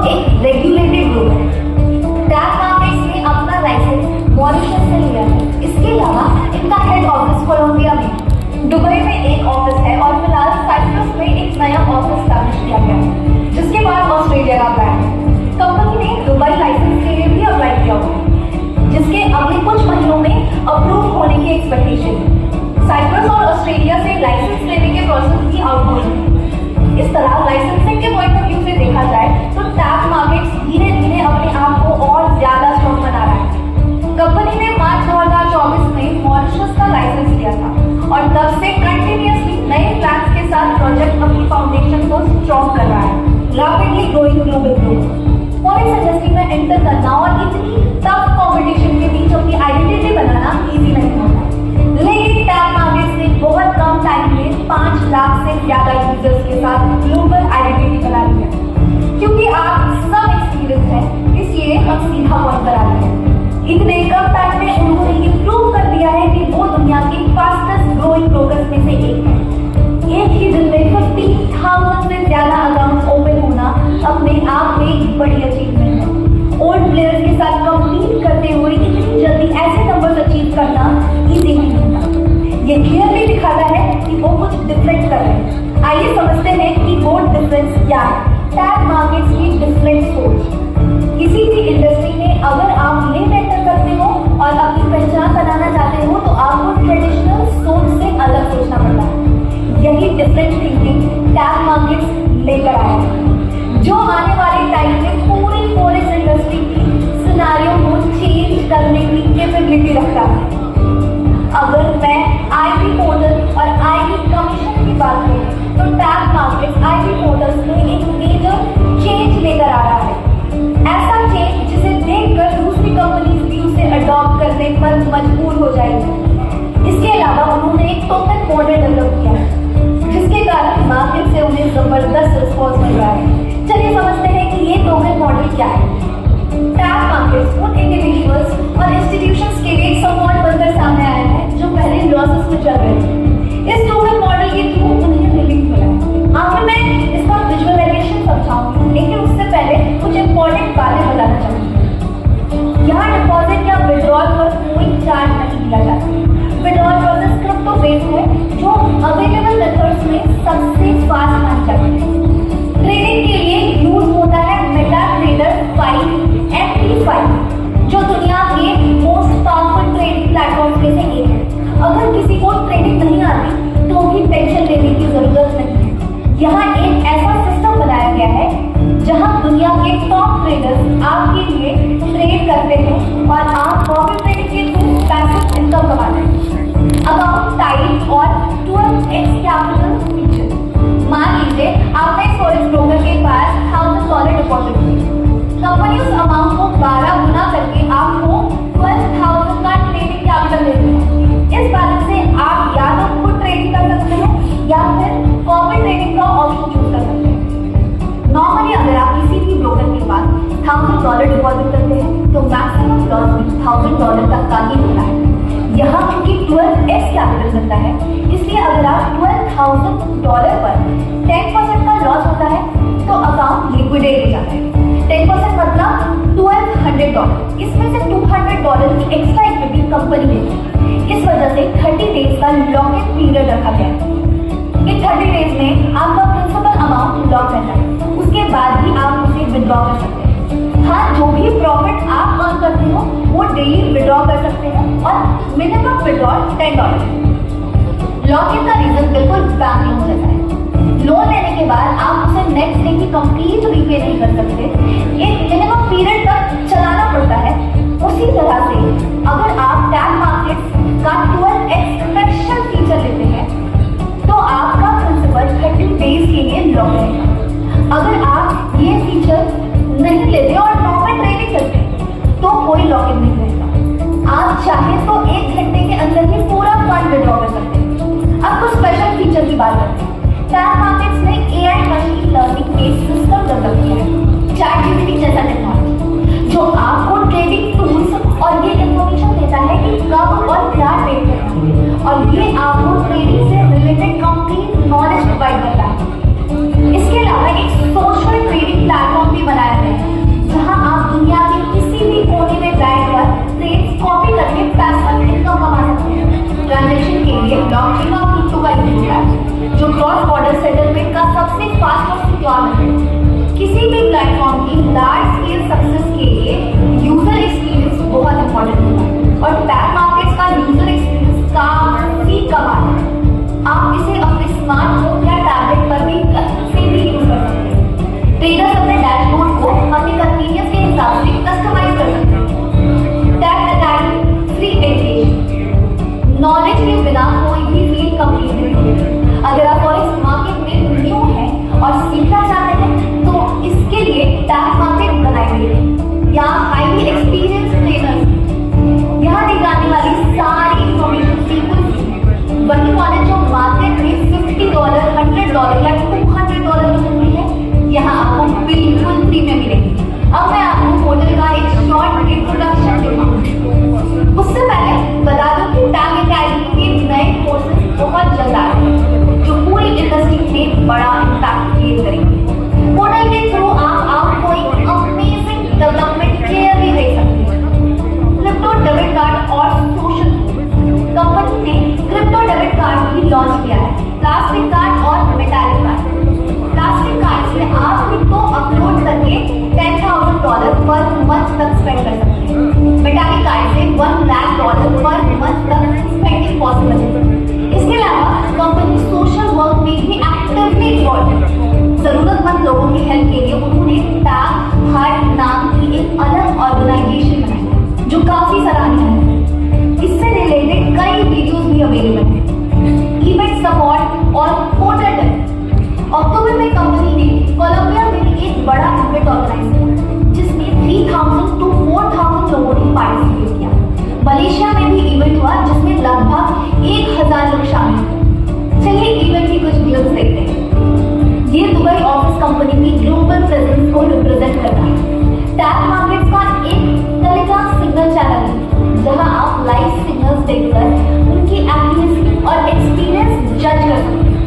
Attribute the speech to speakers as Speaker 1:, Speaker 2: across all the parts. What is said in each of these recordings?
Speaker 1: एक regulated group है। Tag markets ने अपना लाइसेंस मॉरिशस से लिया है। इसके अलावा इनका हेड ऑफिस कोलंबिया में, दुबई में एक ऑफिस है और फिलहाल साइप्रस में एक नया ऑफिस स्टैब्लिश किया गया है, जिसके बाद ऑस्ट्रेलिया का प्लान है। कंपनी ने दुबई लाइसेंस के लिए भी अप्लाई किया हुआ है, जिसके अगले कुछ महीनों में अप्रूव होने की एक्सपेक्टेशन है। साइप्रस और ऑस्ट्रेलिया से लाइसेंस लेने के प्रोसेस की आउटगोइंग है। इस तरह लाइसेंसिंग के पॉइंट ऑफ व्यू से देखा जाए तो टैग मार्केट्स धीरे धीरे अपने आप को और ज्यादा स्ट्रॉन्ग बना रहा है। कंपनी ने मार्च 2024 में मॉरिशस का लाइसेंस लिया था और तब से कंटिन्यूअसली नए प्लान्स के साथ प्रोजेक्ट अपनी फाउंडेशन को स्ट्रॉन्ग कर रहा है। Rapidly growing global group forex industry में एंटर करना और इतनी टफ कंपटीशन के बीच अपनी आइडेंटिटी बनाना इजी नहीं होता, लेकिन टैग मार्केट्स ने बहुत कम टाइम में 5 लाख से ज्यादा यूजर्स के साथ ग्लोबल आइडेंटिटी बना ली है। क्योंकि आप सब एक्सपीरियंस है, इसलिए हम सीधा पॉइंट पर आते हैं। इतने कम टाइम में उन्होंने ये प्रूव कर दिया है कि वो दुनिया के फास्टेस्ट ग्रोइंग ब्रोकर्स में से एक है। एक ही दिन में 50,000 से ज्यादा अकाउंट ओपन होना अपने आप में एक बड़ी अचीवमेंट है। ओल्ड प्लेयर्स के साथ कम्पीट करते हुए इतनी जल्दी ऐसे नंबर्स अचीव करना इजी नहीं होता। ये क्लियरली दिखाता है कि वो कुछ डिफरेंट कर रहे हैं। आइए समझते हैं कि वो डिफरेंस क्या है। टैग मार्केट्स की डिफरेंट सोच। किसी भी इंडस्ट्री में अगर आप लेट एंटर करते हो और अपनी पहचान बनाना चाहते हो तो आपको ट्रेडिशनल सोच से अलग सोचना पड़ता है। यही डिफरेंट थिंकिंग टैग मार्केट्स लेकर आया है, जो आने वाले टाइम में पूरी फॉरेक्स इंडस्ट्री की सिनेरियो को चेंज करने की कैपेबिलिटी रखता है। अगर मैं आईपी पोर्टल और आईपी कमीशन की बात करूं तो टैग मार्केट्स आईपी पोर्टल्स में एक मेजर चेंज लेकर आ रहा है। ऐसा चेंज जिसे देखकर दूसरी कंपनीज भी उसे अडॉप्ट करने पर मजबूर हो जाएगी। इसके अलावा उन्होंने एक टोकन मॉडल डेवलप किया है, जिसके कारण मार्केट से उन्हें जबरदस्त रिस्पॉन्स मिल रहा है। चलिए समझते हैं कि ये टोकन मॉडल क्या है। टैग मार्केट्स उन इंडिविजुअल्स और इंस्टीट्यूशंस के लिए सपोर्ट बनकर सामने आया है जो पहले लॉसेस में चल रहे थे। इस टोकन मॉडल के थ्रू उन्हें रिलीफ मिला है। आगे मैं इसका विजुअलाइजेशन समझाऊंगी, लेकिन उससे पहले कुछ इंपॉर्टेंट बातें बताना चाहूंगी। यहाँ डिपॉजिट या विड्रॉल पर कोई चार्ज नहीं दिया जाता। विड्रॉल प्रोसेस क्रिप्टो बेस्ड है, जो अवेलेबल मेथड्स में सबसे फास्ट मानी जाती है। ट्रेडिंग के लिए यूज होता है मेटाट्रेडर 5 MT5, जो दुनिया के मोस्ट पावरफुल ट्रेडिंग प्लेटफॉर्म में से एक है। अगर किसी को ट्रेडिंग नहीं आती तो भी टेंशन लेने की जरूरत नहीं है। यहाँ एक ऐसा सिस्टम बनाया गया है जहाँ दुनिया के टॉप ट्रेडर्स आपके लिए ट्रेड करते हैं और आप कॉपी ट्रेडिंग के थ्रू पैसिव इनकम कमाते हैं। अकाउंट टाइप और 12x कैपिटल फीचर। मान लीजिए आपने फॉरेक्स ब्रोकर के पास $1,000 डिपॉजिट किया। कंपनी उस अमाउंट को 12 गुना करके आपको 12,000 का ट्रेडिंग कैपिटल देती है। इस बैलेंस से आप या तो खुद ट्रेडिंग कर सकते हैं या फिर कॉपी ट्रेडिंग का ऑप्शन चूज कर सकते हैं। नॉर्मली अगर आप किसी भी ब्रोकर के पास $1,000 डिपॉजिट करते हैं तो मैक्सिमम लॉस $1,000 तक का ही होता है। यहाँ क्योंकि 12x कैपिटल मिलता है, इसलिए अगर आप $12,000 पर 10% का लॉस होता है तो अकाउंट लिक्विडेट हो जाता है। 10% मतलब $1,200। इसमें से $200 की एक्स्ट्रा इक्विटी कंपनी देती है। इस वजह से 30 डेज का लॉक इन पीरियड रखा गया है। इन 30 डेज में आपका प्रिंसिपल अमाउंट लॉक रहता है, उसके बाद ही आप उसे विड्रॉ कर सकते हैं। हाँ, जो भी प्रॉफिट आप अर्न करते हो वो डेली विड्रॉ कर सकते हैं और मिनिमम विड्रॉ $10 है। लॉक इन का रीजन बिल्कुल बैंक लोन जैसा है। लोन लेने के बाद आप उसे नेक्स्ट डे की कंप्लीट रीपे नहीं कर सकते, एक मिनिमम पीरियड तक चलाना पड़ता है। उसी तरह से अगर आप टैग मार्केट्स का 12x स्पेशल फीचर लेते हैं तो आपका प्रिंसिपल 30 डेज के लिए लॉक रहेगा। अगर आप ये फीचर नहीं लेते और नॉर्मल ट्रेडिंग करते तो कोई लॉक इन नहीं रहेगा। आप चाहे तो 1 घंटे के अंदर ही पूरा फंड विड्रॉ कर सकते हैं। अब कुछ स्पेशल फीचर की बात करते हैं। टैग मार्केट्स ने AI machine learning based system develop किया है, ChatGPT जैसा टेक्नोलॉजी, जो आपको ट्रेडिंग टूल्स और ये इंफॉर्मेशन देता है कि कब और क्या ट्रेड करना है, और ये आपको ट्रेडिंग से रिलेटेड कंप्लीट नॉलेज प्रोवाइड करता है। इसके अलावा एक सोशल ट्रेडिंग प्लेटफॉर्म भी बनाया गया है कि लार्ज स्केल सक्सेस के लिए यूजर एक्सपीरियंस बहुत इंपॉर्टेंट होता है और टैग मार्केट्स का यूजर एक्सपीरियंस काफी कमाल है। आप इसे अपने स्मार्टफोन या टैबलेट पर भी कहीं से भी यूज कर सकते हैं। ट्रेडर्स अपने डैशबोर्ड को अपनी कन्वीनियंस के हिसाब से कस्टमाइज कर सकते हैं। Tag academy free education, knowledge के बिना कोई भी फील्ड कंप्लीट नहीं होती। अगर आप फॉरेक्स मार्केट में न्यू हैं और सीखना चाहते हैं तो इसके लिए टैग मार्केट बनाई गई है। यहाँ हाईली एक्सपीरियंस ट्रेनर्स यहाँ दी जाने वाली सारी इंफॉर्मेशन बिल्कुल वही नॉलेज जो मार्केट में $50, $100 या $200 में मिल रही है, यहाँ आपको बिल्कुल फ्री में मिलेगी। अब मैं आपको पोर्टल का एक शॉर्ट इंट्रोडक्शन देता उससे पहले बता दूं कि टैग अकेडमी के नए कोर्सेज बहुत जल्द आ रहे हैं जो पूरी इंडस्ट्री में बड़ा इम्पैक्ट क्रिएट करेंगे। पोर्टल के थ्रू आपको एक अमेजिंग डेवलपमेंट केयर भी दे सकते हैं। क्रिप्टो डेबिट कार्ड और सोशल कंपनी ने क्रिप्टो डेबिट कार्ड भी लॉन्च किया है। प्लास्टिक कार्ड और मेटालिक कार्ड। प्लास्टिक कार्ड से आप क्रिप्टो अपलोड करके $10,000 पर मंथ तक स्पेंड कर सकते हैं। मेटालिक कार्ड से $1 लाख पर मंथ तक स्पेंडिंग पॉसिबल है। इसके अलावा कंपनी सोशल वर्क में भी एक्टिवली इन्वॉल्व है। जरूरतमंद लोगों की हेल्प के लिए उन्होंने टैग हार्ट नाम की एक अलग ऑर्गेनाइजेशन बनाई जो काफी सराहनीय है। इससे रिलेटेड कई वीडियोस भी अवेलेबल हैं। इवेंट सपोर्ट और पोर्टल डेवलपमेंट। अक्टूबर में कंपनी ने कोलंबिया में एक बड़ा इवेंट ऑर्गेनाइज किया जिसमें 3000 to 4000 लोगों ने पार्टिसिपेट किया। मलेशिया में भी इवेंट हुआ जिसमें लगभग 1000 लोग शामिल हुए। चलिए इवेंट की कुछ वीडियोस देखते हैं। ये दुबई ऑफिस कंपनी की ग्लोबल प्रेजेंस को रिप्रेजेंट करता है। टैग मार्केट्स का एक टेलीग्राम सिग्नल चैनल है जहां आप लाइव सिग्नल्स देखकर उनकी एक्यूरेसी और एक्सपीरियंस जज कर सकते हैं।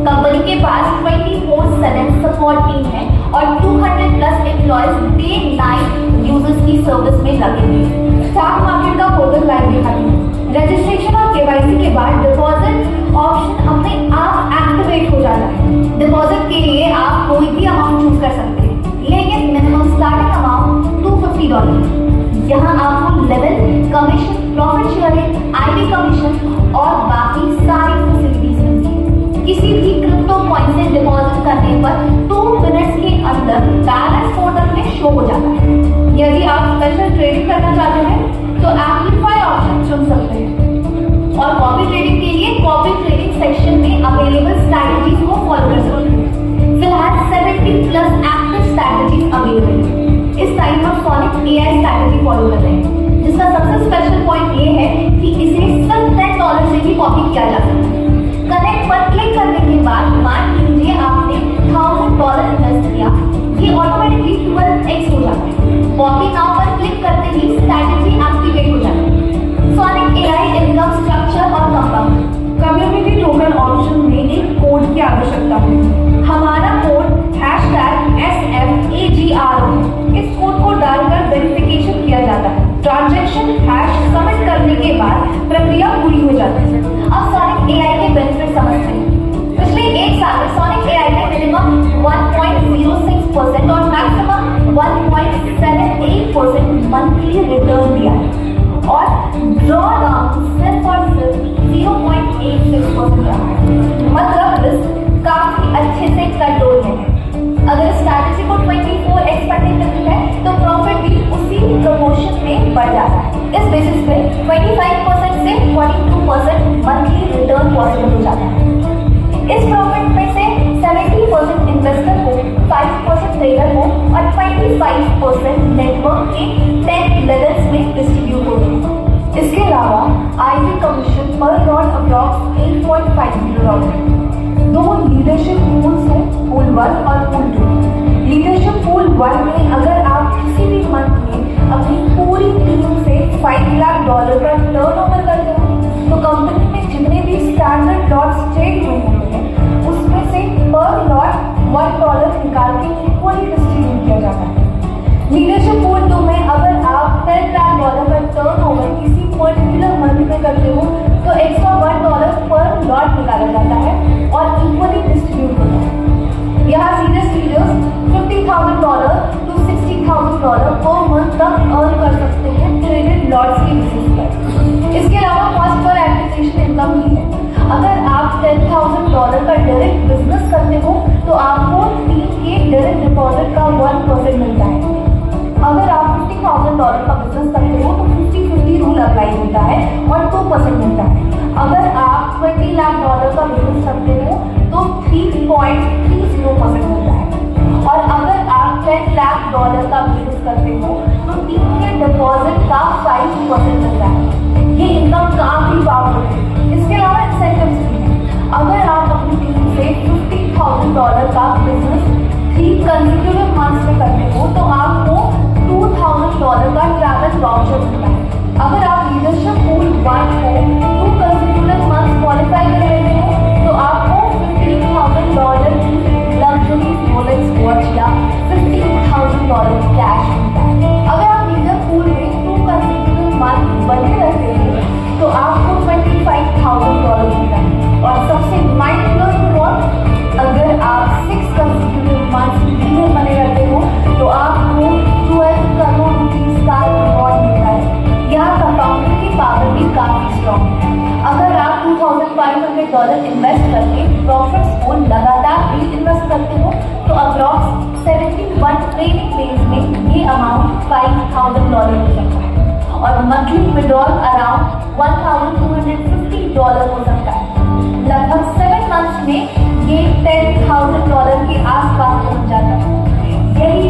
Speaker 1: कंपनी के पास 24/7 सपोर्ट टीम है और 200+ एम्प्लॉयज डे नाइट यूजर्स की सर्विस में लगे हैं। स्टॉक मार्केट का पोर्टल लाइव दिखा है। रजिस्ट्रेशन और केवाईसी के बाद डिपॉजिट ऑप्शन अपने आप एक्टिवेट हो जाता है। डिपॉजिट के लिए आप कोई भी अमाउंट चूज कर सकते हैं लेकिन मिनिमम स्टार्टिंग अमाउंट $250। यहाँ आपको level, commission, profit sharing, ID commission और बाकी सारी फैसिलिटीज मिलती है। किसी भी क्रिप्टो कॉइन से डिपॉजिट करने पर 2 मिनट्स के अंदर बैलेंस पोर्टल में शो हो जाता है। यदि आप स्पेशल ट्रेडिंग करना चाहते हैं तो एम्प्लीफाई ऑप्शन चुन सकते हैं और कॉपी ट्रेडिंग के लिए कॉपी ट्रेडिंग सेक्शन में अवेलेबल स्ट्रैटेजीज को फॉलो कर सकते हैं। फिलहाल 70+ एक्टिव स्ट्रैटेजीज अवेलेबल है। इस टाइम पर सॉनिक AI स्ट्रैटेजी फॉलो कर रहे हैं जिसका सबसे स्पेशल पॉइंट ये है कि इसे सिर्फ $10 से भी कॉपी किया जा सकता है। कनेक्ट पर क्लिक करने के बाद मान लीजिए आपने $1000 इन्वेस्ट किया, ये ऑटोमेटिकली 12x हो जाता है। कॉपी नाउ पर क्लिक करते ही स्ट्रैटेजी एक्टिवेट हो जाती है। सॉनिक AI इनकम स्ट्रक्चर और कंपाउंड। कम्युनिटी टोकन ऑप्शन में एक कोड की आवश्यकता है। हमारा कोड #SFAGRO। इस कोड को डालकर वेरिफिकेशन किया जाता है। ट्रांजैक्शन हैश सबमिट करने के बाद प्रक्रिया पूरी हो जाती है। अब सॉनिक AI के बेनिफिट समझते हैं। पिछले 1 साल में सॉनिक AI ने मिनिमम 1.06% और मैक्सिमम 1.78% मंथली रिटर्न दिया है और ड्रॉ डाउन सिर्फ और सिर्फ 0.86% रहा है। मतलब रिस्क काफी अच्छे से कंट्रोल है। अगर स्ट्रैटेजी को 24x करने मिलती है तो प्रॉफिट भी उसी प्रमोशन में बढ़ जाता है। इस बेसिस पे 25% से 42% मंथली रिटर्न पॉसिबल हो जाता है। इस प्रॉफिट में से 70% इन्वेस्टर को, 5% ट्रेडर को और 25% नेटवर्क के 10 लेवल्स में डिस्ट्रीब्यूट होते हैं। इसके अलावा आईडी कमीशन पर लॉट अप्रॉक्स $8.50 है। 2 लीडरशिप पूल्स हैं, पूल 1 और पूल 2। लीडरशिप पूल 1 में अगर आप किसी भी मंथ में अपनी पूरी टीम से $5 लाख का टर्नओवर करते हो तो कंपनी में जितने भी स्टैंडर्ड लॉट्स ट्रेड हुए होते हैं उसमें से पर लॉट $1 निकाल के इक्वली डिस्ट्रीब्यूट किया जाता है। लीडरशिप पूल 2 में अगर आप $10 लाख का टर्नओवर किसी पर्टिकुलर मंथ में करते हो तो एक्स्ट्रा $1 पर लॉट निकाला जाता है और इक्वली डिस्ट्रीब्यूट होता है। यहाँ सीरियस लीडर्स $50,000 to लॉट्स की बेसिस पर। इसके अलावा कॉस्ट पर एप्लीकेशन इनकम भी है। अगर आप $10,000 का डायरेक्ट बिजनेस करते हो तो आपको 3 के डायरेक्ट डिपॉजिट का 1% मिलता है। अगर आप $50,000 का बिजनेस करते हो तो 50-50 रूल अप्लाई होता है और 2% मिलता है। अगर आप $20 लाख का बिजनेस करते हो तो 3.30% मिलता है। और अगर आप $10 लाख का बिजनेस करते हो तो 3 के डिपॉजिट का 5% मिलता है। ये इनकम काफी पावरफुल है। इसके अलावा इंसेंटिव्स भी हैं। अगर आप अपनी टीम से $50,000 का बिजनेस 3 कंसेक्यूटिव मंथ्स में करते हो तो आपको $2,000 का ट्रैवल वाउचर मिलता है। अगर आप लीडरशिप पूल 1 को 2 कंसेक्यूटिव मंथ्स क्वालिफाई कर लेते हो तो आपको $15,000 की लग्जरी रोलेक्स वॉच या $15,000 कैश मिलता है। अगर आप लीडर पूल में 2 कंसेक्यूटिव मंथ बने रहते हो तो आपको $25,000 मिलता है। और सबसे माइंड ब्लोइंग रिवॉर्ड, अगर आप 6 कंसेक्यूटिव मंथ्स लीडर बने रहते हो तो आपको 12 करोड़ रुपीस का रिवॉर्ड मिलता है। यहाँ कंपाउंडिंग की पावर भी काफी स्ट्रॉन्ग है। अगर आप $2,500 इन्वेस्ट करके प्रॉफिट्स को लगातार री इन्वेस्ट करते हो तो अप्रॉक्स 71 ट्रेनिंग डेज में ये अमाउंट $5,000 हो सकता है और मंथली विड्रॉल अराउंड $1,250 हो सकता है। लगभग 7 मंथ्स में ये $10,000 के आसपास पहुंच जाता है। यही